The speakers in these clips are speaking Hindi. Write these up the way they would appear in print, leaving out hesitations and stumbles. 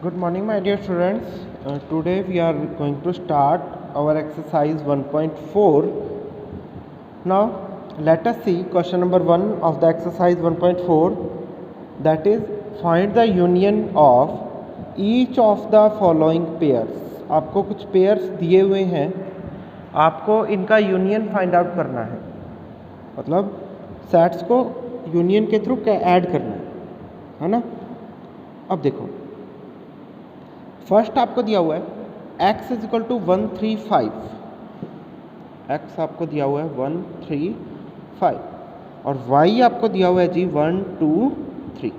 Good morning, my dear students. Today we are going to start our exercise 1.4. Now, let us see question number 1 of the exercise 1.4, that is, find the union of each of the following pairs. आपको कुछ pairs दिए हुए हैं, आपको इनका यूनियन फाइंड आउट करना है, मतलब सेट्स को यूनियन के थ्रू ऐड करना है ना। अब देखो, फर्स्ट आपको दिया हुआ है x is equal to 135, x आपको दिया हुआ है 135 और y आपको दिया हुआ है जी 123।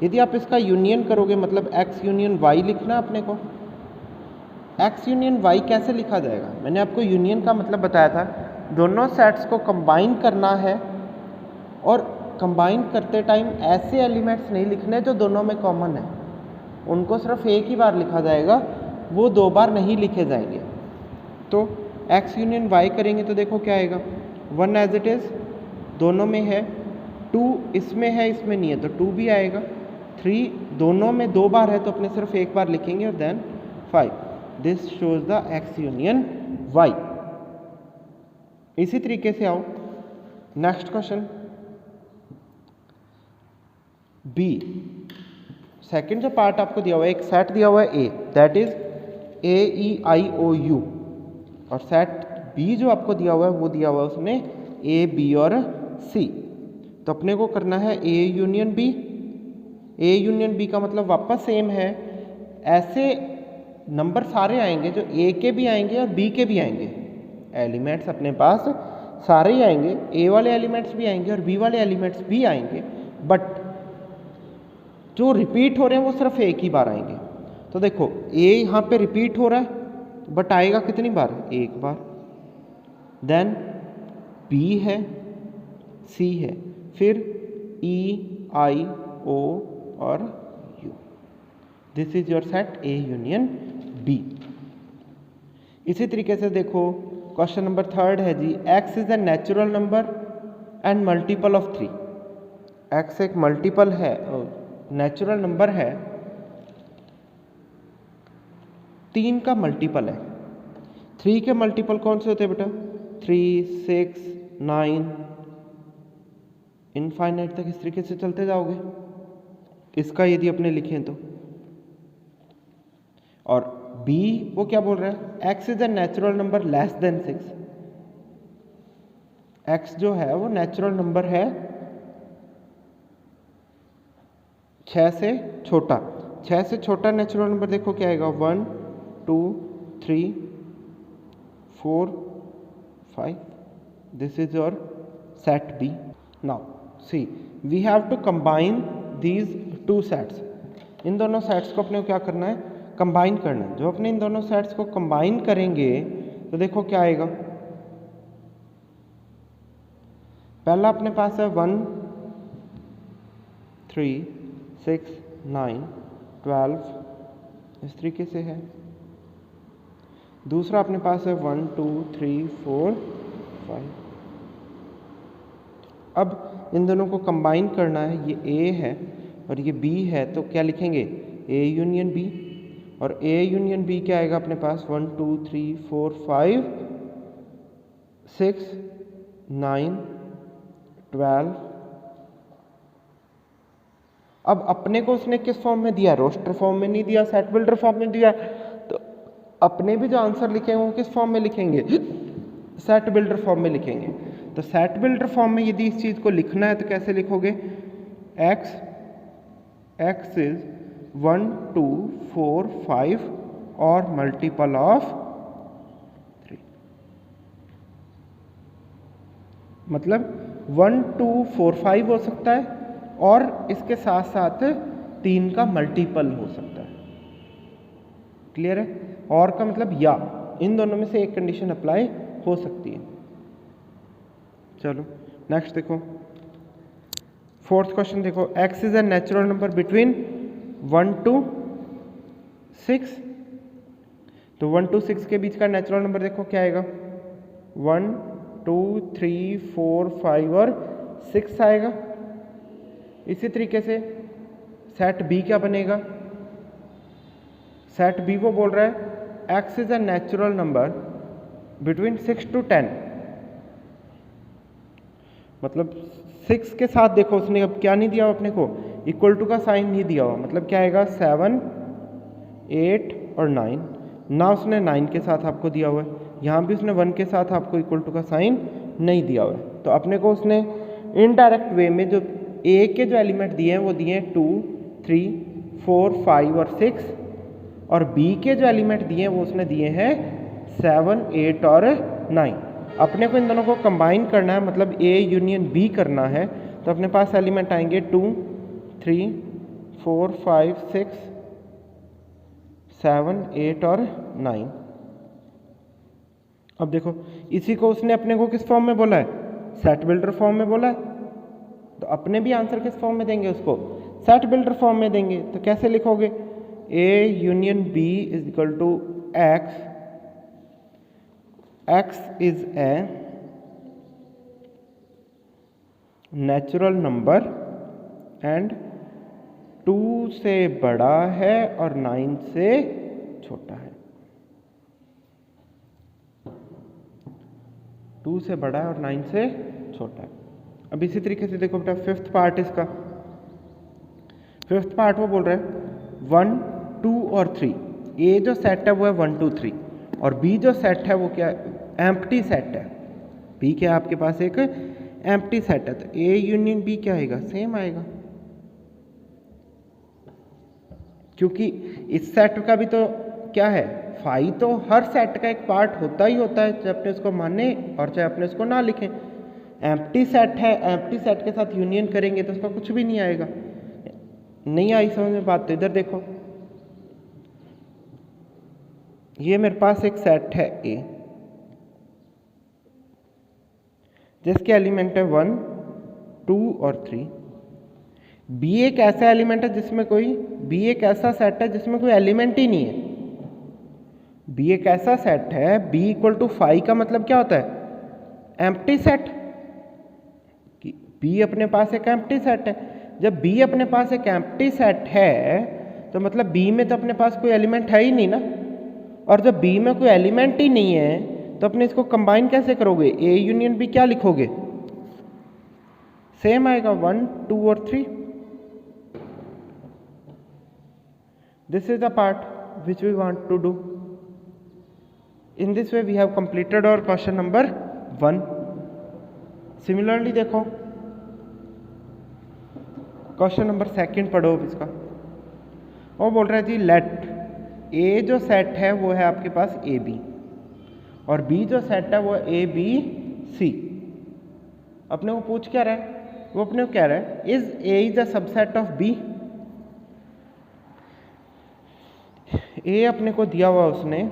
यदि आप इसका यूनियन करोगे, मतलब x यूनियन y लिखना है अपने को। x यूनियन y कैसे लिखा जाएगा? मैंने आपको यूनियन का मतलब बताया था, दोनों सेट्स को कंबाइन करना है और कंबाइन करते टाइम ऐसे एलिमेंट्स नहीं लिखने जो दोनों में कॉमन है, उनको सिर्फ एक ही बार लिखा जाएगा, वो दो बार नहीं लिखे जाएंगे। तो x यूनियन y करेंगे तो देखो क्या आएगा, 1 एज इट इज़ दोनों में है, 2 इसमें है इसमें नहीं है तो 2 भी आएगा, 3 दोनों में दो बार है तो अपने सिर्फ एक बार लिखेंगे और then 5। This shows the x union y। इसी तरीके से आओ नेक्स्ट क्वेश्चन b। सेकेंड जो पार्ट आपको दिया हुआ है, एक सेट दिया हुआ है A, दैट इज AEIOU, और सेट B जो आपको दिया हुआ है वो दिया हुआ है उसमें A, B और C। तो अपने को करना है A union B। A union B का मतलब वापस सेम है, ऐसे नंबर सारे आएंगे जो A के भी आएंगे और B के भी आएंगे, एलिमेंट्स अपने पास सारे ही आएंगे, A वाले एलिमेंट्स भी आएंगे और B वाले एलिमेंट्स भी आएंगे, बट जो रिपीट हो रहे हैं वो सिर्फ एक ही बार आएंगे। तो देखो A यहाँ पे रिपीट हो रहा है बट आएगा कितनी बार? एक बार। देन B है, C है, फिर E, I, O और U। This is your set A union B। इसी तरीके से देखो क्वेश्चन नंबर 3 है जी, x is a natural number and multiple of 3। x एक मल्टीपल है, नेचुरल नंबर है, 3 का मल्टीपल है। 3 के मल्टीपल कौन से होते हैं बेटा? 3, 6, 9, इनफाइनाइट तक इस तरीके से चलते जाओगे। इसका यदि अपने लिखें तो, और B वो क्या बोल रहा है, x is a natural number less than 6। x जो है वो नेचुरल नंबर है 6 से छोटा। 6 से छोटा नेचुरल नंबर देखो क्या आएगा, 1, 2, 3, 4, 5। This is your set B। Now see we have to combine these two sets. इन दोनों सेट्स को अपने को क्या करना है, कंबाइन करना है। जो अपने इन दोनों सेट्स को कंबाइन करेंगे तो देखो क्या आएगा, पहला अपने पास है 1, 3, 6, 9, 12, इस तरीके से है। दूसरा अपने पास है 1, 2, 3, 4, 5। अब इन दोनों को कंबाइन करना है, ये A है और ये B है, तो क्या लिखेंगे, A यूनियन B। और A यूनियन B क्या आएगा अपने पास, 1, 2, 3, 4, 5, 6, 9, 12। अब अपने को उसने किस फॉर्म में दिया, रोस्टर फॉर्म में नहीं दिया, सेट बिल्डर फॉर्म में दिया, तो अपने भी जो आंसर लिखेंगे वो किस फॉर्म में लिखेंगे, सेट बिल्डर फॉर्म में लिखेंगे। तो सेट बिल्डर फॉर्म में यदि इस चीज़ को लिखना है तो कैसे लिखोगे, x इज 1, 2, 4, 5 और मल्टीपल ऑफ 3, मतलब 1, 2, 4, 5 हो सकता है और इसके साथ साथ 3 का मल्टीपल हो सकता है। क्लियर है? और का मतलब या, इन दोनों में से एक कंडीशन अप्लाई हो सकती है। चलो नेक्स्ट देखो, फोर्थ क्वेश्चन देखो, x is a natural number between 1 to 6। तो 1 to 6 के बीच का नेचुरल नंबर देखो क्या आएगा, 1, 2, 3, 4, 5 और 6 आएगा। इसी तरीके से सेट B क्या बनेगा, सेट बी को बोल रहा है x is a natural number between 6 to 10, मतलब 6 के साथ देखो उसने अब क्या नहीं दिया हुआ अपने को, इक्वल टू का साइन नहीं दिया हुआ, मतलब क्या आएगा 7, 8 और 9, ना उसने 9 के साथ आपको दिया हुआ है, यहाँ भी उसने 1 के साथ आपको इक्वल टू का साइन नहीं दिया हुआ है। तो अपने को उसने इनडायरेक्ट वे में जो ए के जो एलिमेंट दिए हैं वो दिए हैं 2, 3, 4, 5 और 6, और बी के जो एलिमेंट दिए हैं वो उसने दिए हैं 7, 8 और 9। अपने को इन दोनों को कंबाइन करना है, मतलब ए यूनियन बी करना है, तो अपने पास एलिमेंट आएंगे 2, 3, 4, 5, 6, 7, 8 और 9। अब देखो इसी को उसने अपने को किस फॉर्म में बोला है, सेट बिल्डर फॉर्म में बोला है, तो अपने भी आंसर किस फॉर्म में देंगे, उसको सेट बिल्डर फॉर्म में देंगे। तो कैसे लिखोगे, A union B is equal to x, x is a natural number and 2 से बड़ा है और 9 से छोटा है, 2 से बड़ा है और 9 से छोटा है। अब इसी तरीके से देखो बेटा फिफ्थ पार्ट इसका, फिफ्थ पार्ट वो बोल रहे हैं 1, 2 और 3, ए जो सेट है वो है 1, 2, 3, और बी जो सेट है वो क्या एम्प्टी सेट है, बी क्या आपके पास एक एम्प्टी सेट है, तो ए यूनियन बी क्या आएगा, सेम आएगा, क्योंकि इस सेट का भी तो क्या है फाई, तो हर सेट का एक पार्ट होता ही होता है, चाहे अपने उसको माने और चाहे अपने उसको ना लिखें। एम्प्टी सेट है, एम्प्टी सेट के साथ यूनियन करेंगे तो उसका कुछ भी नहीं आएगा। नहीं आई समझ में बात, तो इधर देखो ये मेरे पास एक सेट है ए जिसके एलिमेंट है 1, 2 और 3। बी एक ऐसा एलिमेंट है जिसमें कोई, बी एक ऐसा सेट है जिसमें कोई एलिमेंट ही नहीं है। बी एक ऐसा सेट है, बी इक्वल टू 5 का मतलब क्या होता है, एम्प्टी सेट, कि बी अपने पास एक एम्प्टी सेट है। जब बी अपने पास एक एम्प्टी सेट है तो मतलब बी में तो अपने पास कोई एलिमेंट है ही नहीं ना, और जब बी में कोई एलिमेंट ही नहीं है तो अपने इसको कंबाइन कैसे करोगे, ए यूनियन बी क्या लिखोगे, सेम आएगा 1, 2 और 3। This is the part which we want to do. In this way we have completed our question number 1. Similarly देखो क्वेश्चन नंबर 2 पढ़ो इसका। वो बोल रहा है जी लेट ए जो सेट है वो है आपके पास ए बी, और बी जो सेट है वो ए बी सी। अपने को पूछ क्या रहा है, वो अपने को कह रहा है is A is a subset of B. A अपने को दिया हुआ उसने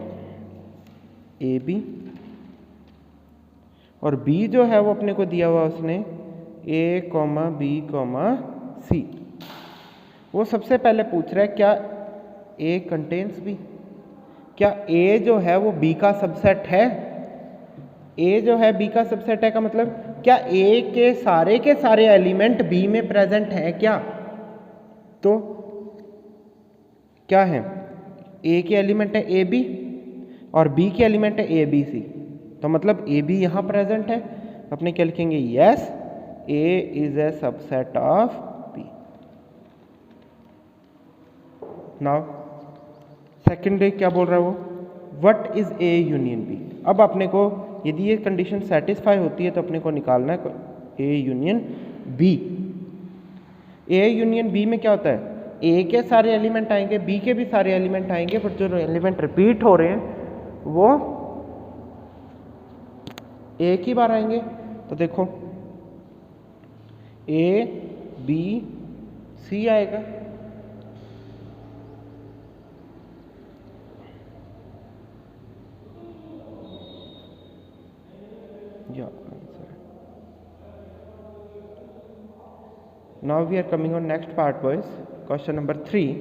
ए बी, और बी जो है वो अपने को दिया हुआ उसने ए कॉमा बी कॉमा सी। वो सबसे पहले पूछ रहा है क्या ए कंटेन्स बी, क्या ए जो है वो बी का सबसेट है। ए जो है बी का सबसेट है का मतलब क्या ए के सारे एलिमेंट बी में प्रेजेंट हैं क्या, तो क्या है, ए के एलिमेंट है ए बी और बी के एलिमेंट है ए बी सी, तो मतलब ए बी यहाँ प्रेजेंट है। अपने क्या लिखेंगे, yes A is A subset of B. Now second क्या बोल रहा है वो, what is A union B. अब अपने को यदि ये कंडीशन सेटिस्फाई होती है तो अपने को निकालना है A union B. A union B में क्या होता है, ए के सारे एलिमेंट आएंगे, बी के भी सारे एलिमेंट आएंगे, बट जो एलिमेंट रिपीट हो रहे हैं वो एक ही बार आएंगे। तो देखो ए बी सी आएगा, या answer. Now we are coming on next part boys, question number 3,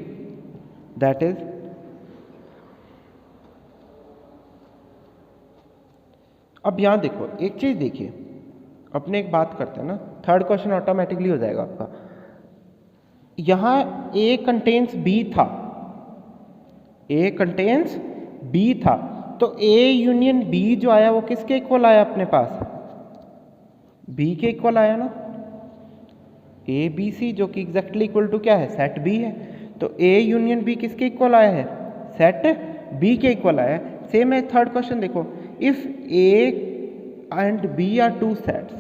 that is अब यहां देखो एक चीज देखिए, अपने एक बात करते हैं ना, थर्ड क्वेश्चन ऑटोमेटिकली हो जाएगा आपका। यहां ए कंटेन्स बी था, ए कंटेन्स बी था, तो ए यूनियन बी जो आया वो किसके इक्वल आया अपने पास, बी के इक्वल आया ना। ए बी सी जो कि एग्जैक्टली इक्वल टू क्या है, सेट बी है। तो ए यूनियन बी किसके इक्वल आया है, सेट बी के इक्वल आया है। सेम है थर्ड क्वेश्चन देखो, if A and B are two sets,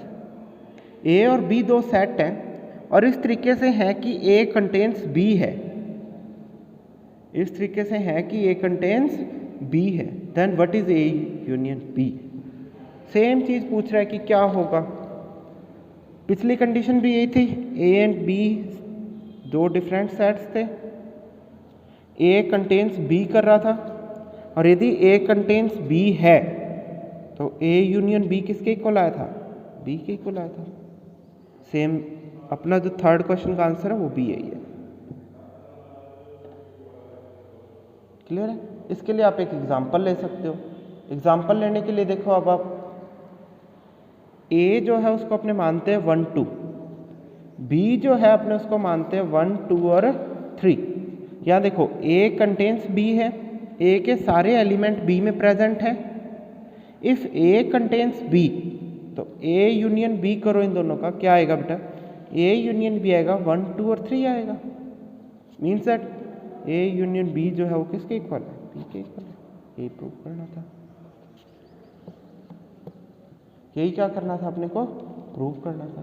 A और बी दो सेट हैं और इस तरीके से है कि ए कंटेन्स बी है, इस तरीके से है कि ए कंटेन्स बी है, then what is A union B. Same चीज पूछ रहा है कि क्या होगा। पिछली कंडीशन भी यही थी, ए एंड बी दो डिफरेंट सेट्स थे, ए कंटेन्स बी कर रहा था, और यदि ए कंटेन्स बी है तो ए यूनियन बी किसके इक्वल आया था, बी के इक्वल आया था। सेम अपना जो थर्ड क्वेश्चन का आंसर है वो भी यही है। क्लियर है। इसके लिए आप एक एग्जांपल ले सकते हो। एग्जांपल लेने के लिए देखो, अब आप ए जो है उसको अपने मानते हैं 1 2, बी जो है अपने उसको मानते हैं 1 2 और 3। यहाँ देखो ए कंटेन्स बी है, ए के सारे एलिमेंट बी में प्रेजेंट है। इफ ए कंटेन्स बी, तो ए यूनियन बी करो इन दोनों का, क्या आएगा बेटा, ए यूनियन बी आएगा 1 2 और 3 आएगा। Means that A union B जो है वो किसके इक्वल है, बी के इक्वल है। ये प्रूव करना था, यही क्या करना था अपने को, प्रूव करना था।